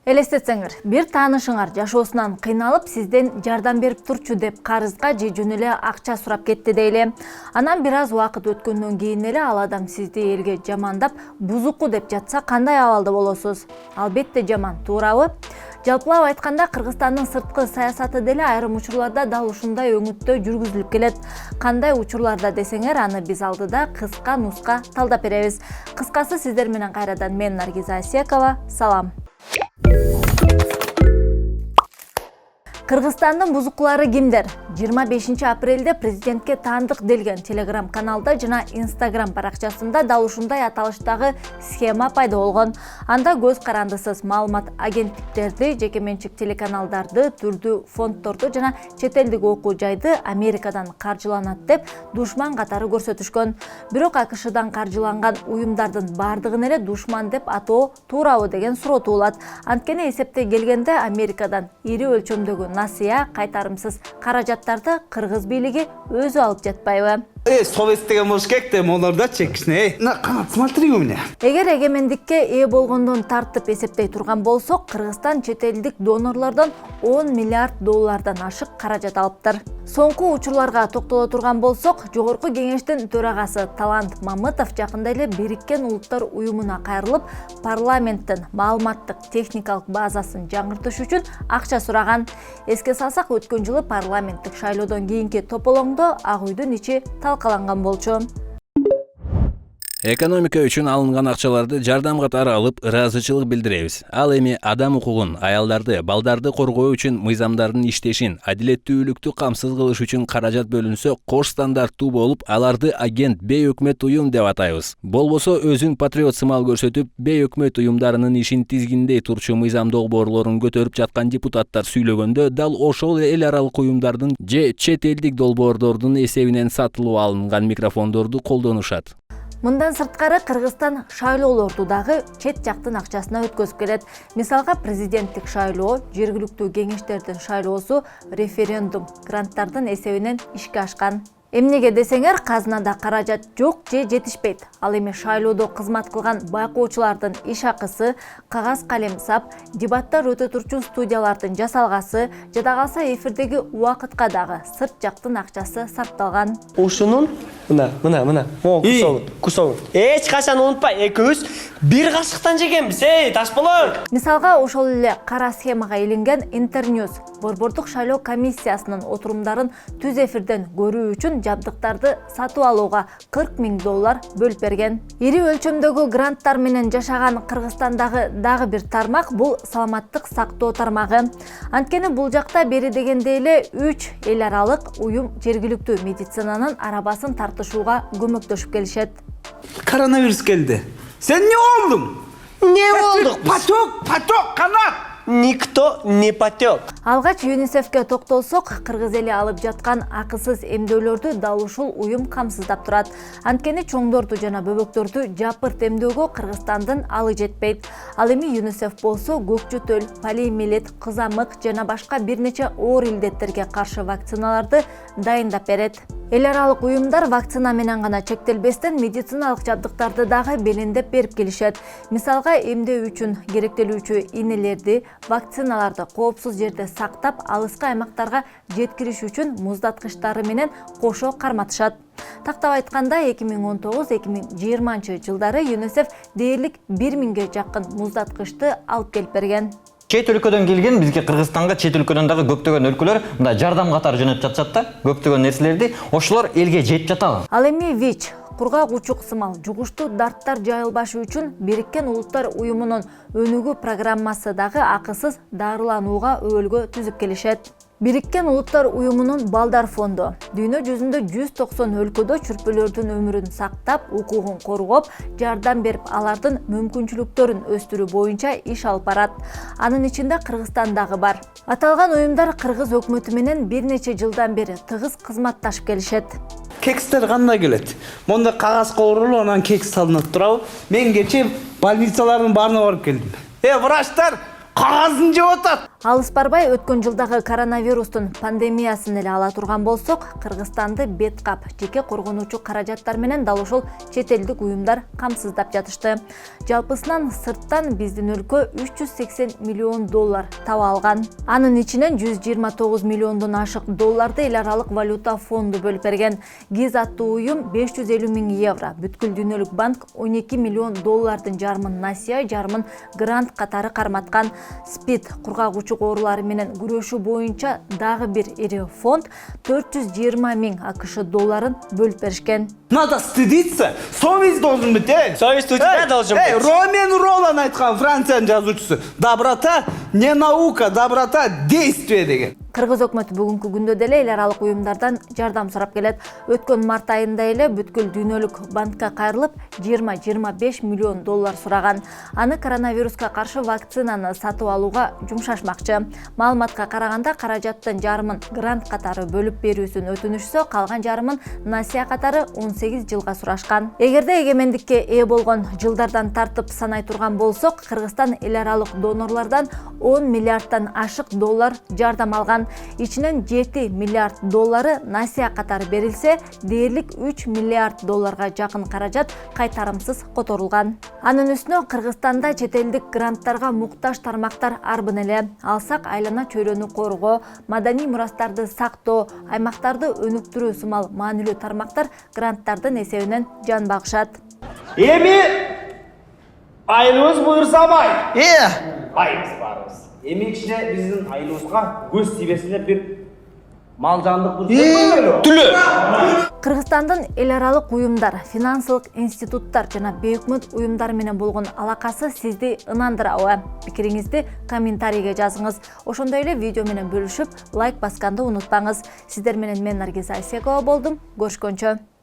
Элестетсеңер, бир таанышыңар жашоосунан кыйналып, сизден жардам берип турчу деп карызга же жөн эле акча сурап кетти дейли. Анан бир аз убакыт өткөндөн кийин эле ал адам сизди элге жамандап, бузуку деп жатса, кандай абалда болосуз? Албетте жаман, туурабы? Жалпылап айтканда, Кыргызстандын сырткы саясаты деле айрым учурларда дал ушундай өңүттө жүргүзүлүп келет. Кандай учурларда десеңер, аны биз алдыда кыска нуска талдап беребиз. Кыскасы сиздер менен кайрадан мен Наргиза Асиекова. Салам. Кыргызстандын бузукулары кимдер? 25 апрелде президентке таандык делген Telegram каналда жана Instagram баракчасында дал ушундай аталыштагы схема пайда болгон. Анда көз карандысыз маалымат агенттиктерди, жекеменчик телеканалдарды, түрдүү фонддорду жана чет элдик окуу жайды Америкадан каржыланат деп душман катары көрсөтүшкөн. Бирок АКШдан каржыланган уюмдардын бардыгын эле душман деп атоо туурабы деген суроо туулат. Анткени эсептей келгенде Америкадан ири өлчөмдөгү насыя, кайтарымсыз каражаттарды кыргыз бийлиги өзү алып жатпайбы? Совет деген болуш керек да, монорда чекишне. Смотри у меня. Эгер эгемендикке ээ болгондон тартып эсептей турган болсок, Кыргызстан чет элдик донорлордон 10 миллиард доллардан ашык каражат алыптыр. Соңку учурларга токтоло турган болсок, Жогорку кеңештин төрагасы Талант Мамытов жакында эле Бириккен Улуттар уюмуна кайрылып, парламенттин маалыматтык техникалык базасын жаңыртыш үчүн акча сураган. Эске салсак, өткөн жылы парламенттик шайлоодон кийинки тополоңдо Ак үйдүн ичи талкаланган болчу. Экономика үчүн алынган акчаларды жардам катары алып, ыраазычылык билдиребиз. Ал эми адам укугун, аялдарды, балдарды коргоо үчүн мыйзамдардын иштешин, адилеттүүлүктү камсыз кылыш үчүн каражат бөлүнсө, кош стандарттуу болуп, аларды агент, бейөкмөт уюм деп атайбыз. Болбосо өзүн патриот сымал көрсөтүп, бейөкмөт уюмдарынын ишин тизгиндей турчу мыйзам долбоорлорун көтөрүп жаткан депутаттар сүйлөгөндө, дал ошол эл аралык уюмдардын же чет элдик долбоорлордун эсебинен сатылып алынган микрофондорду колдонушат. Мындан сырткары Кыргызстан шайлоолорду дагы чет жактын акчасына өткөзүп келет. Мисалга, президенттик шайлоо, жергиликтүү кеңештердин шайлоосу референдум гранттардын эсебинен ишке ашкан. Эмнеге десеңер, казынада каражат жок же жетишпейт. Ал эми шайлоодо кызмат кылган байкоочулардын иш акысы, кагаз калем сап, дебаттар өтө турчу студиялардын жасалгасы, жада калса эфирдеги убакытка дагы сырт жактын акчасы сарпталган. Ушунун мына кусогу. Эч качан унутпай, экөөбүз бир кашыктан жегенбиз, Ташполот. Мисалга, ошол эле кара схемага илинген Интерньюз борбордук шайлоо комиссиясынын отурумдарын түз эфирден көрүү үчүн жабдыктарды сатып алууга 40 000 доллар бөлүп берген. Ири өлчөмдөгү гранттар менен жашаган Кыргызстандагы дагы бир тармак бул саламаттык сактоо тармагы. Анткени бул жакта бери дегенде эле 3 эл аралык уюм жергиликтүү медицинанын арабасын тартышууга көмөктөшүп келишет. Коронавирус келди. Сен не болдуң? Не болдук? Поток, канат. Никто не потек. Алгач ЮНИСЕФке токтолсок, кыргыз эли алып жаткан акысыз эмдөөлөрдү дал ушул уюм камсыздап турат. Анткени чоңдорду жана бөбөктөрдү жапырт эмдөөгө Кыргызстандын алы жетпейт. Ал эми ЮНИСЕФ болсо көкчөтөл, полиомиелит, кызамык жана башка бир нече оор илдеттерге каршы вакциналарды дайындап берет. Эл аралык уюмдар вакцина менен гана чектелбестен медициналык жабдыктарды дагы белиндеп берип келишет. Мисалга, эмдөө үчүн керектелүүчү инелерди, вакциналарды коопсуз жерде сактап, алыскы аймактарга жеткириш үчүн муздаткычтары менен кошо карматышат. Тактап айтканда, 2019-2020 жылдары ЮНИСЕФ дээрлик 1000ге жакын муздаткычты алып келип берген. Чет өлкөдөн келген, бизге Кыргызстанга чет өлкөдөн дагы көптөгөн өлкөлөр мындай жардам катары жөнөтүп жатышат да, көптөгөн нерселерди, ошолор элге жетип жатабы? Ал эми ВИЧ, кургак учук сымал жугуштуу дарттар жайылбашы үчүн Бириккен Улуттар уюмунун өнүгүү программасы дагы акысыз дарыланууга өбөлгө түзүп келишет. Бириккен Улуттар уюмунун Балдар фонду дүйнө жүзүндө 190 өлкөдө чүрпөлөрдүн өмүрүн сактап, укугун коргоп, жардам берип, алардын мүмкүнчүлүктөрүн өстүрүү боюнча иш алып барат. Анын ичинде Кыргызстан дагы бар. Аталган уюмдар кыргыз өкмөтү менен бир нече жылдан бери тыгыз кызматташып келишет. Кекстер кандай келет? Монда кагаз коорулуп, анан кекс салынат турабы? Мен кечээ больницалардын баарына барып келдим. Врачтар, кагазын жеп атат. Алыс барбай өткөн жылдагы коронавирустун пандемиясын эле ала турган болсок, Кыргызстанды бет кап, жеке коргонуучу каражаттар менен дал ушул чет элдик уюмдар камсыздап жатышты. Жалпысынан сырттан биздин өлкө 380 миллион доллар таба алган. Анын ичинен 129 миллиондон ашык долларды эл аралык валюта фонду бөлүп берген. ГИЗ аттуу уюм 550 миң евро, бүткүл дүйнөлүк банк 12 миллион доллардын жарымын насия, жарымын грант катары карматкан. СПИД кургагучу оорулары менен күрөшүү боюнча дагы бир ири фонд 420 миң АКШ долларын бөлүп беришкен. Надо стыдиться. Совесть должен быть, Совесть у тебя должен быть. Ромен Ролан айткан, Франциянын жазуучусу. Доброта не наука, доброта действие деген. Кыргыз өкмөтү бүгүнкү күндө деле эл аралык уюмдардан жардам сурап келет. Өткөн март айында эле бүткүл дүйнөлүк банкка кайрылып 20-25 миллион доллар сураган. Аны коронавируска каршы вакцинаны сатып алууга жумшашмакчы. Маалыматка караганда каражаттын жарымын грант катары бөлүп берүүсүн өтүнүшсө, калган жарымын насия катары 18 жылга сурашкан. Эгерде эгемендикке ээ болгон жылдардан тартып санай турган болсок, Кыргызстан эл аралык донорлордон 10 миллиардтан ашык доллар жардам алган. Ичинен 7 миллиард доллары насия катары берилсе, дээрлик 3 миллиард долларга жакын каражат кайтарымсыз которулган. Анын үстүнө Кыргызстанда чет элдик гранттарга муктаж тармактар арбын эле. Алсак айлана чөйрөнү коргоо, маданий мурастарды сактоо, аймактарды өнүктүрүү сымал маанилүү тармактар гранттардын эсебинен жан багышат. Эми айылыбыз буйрса бай. Айыбыз барыбыз. Эмекшине биздин айылыбызга көз тийбесине бир мал жандык бурса. Кыргызстандын эл аралык уюмдар, финансылык институттар жана бейөкмөт уюмдар менен болгон алакасы сизди ынандырабы? Пикириңизди комментарийге жазыңыз. Ошондой эле видео менен бөлүшүп, лайк басканды унутпаңыз. Сиздер менен мен Наргиз Айсекова болдум. Көрүшкөнчө.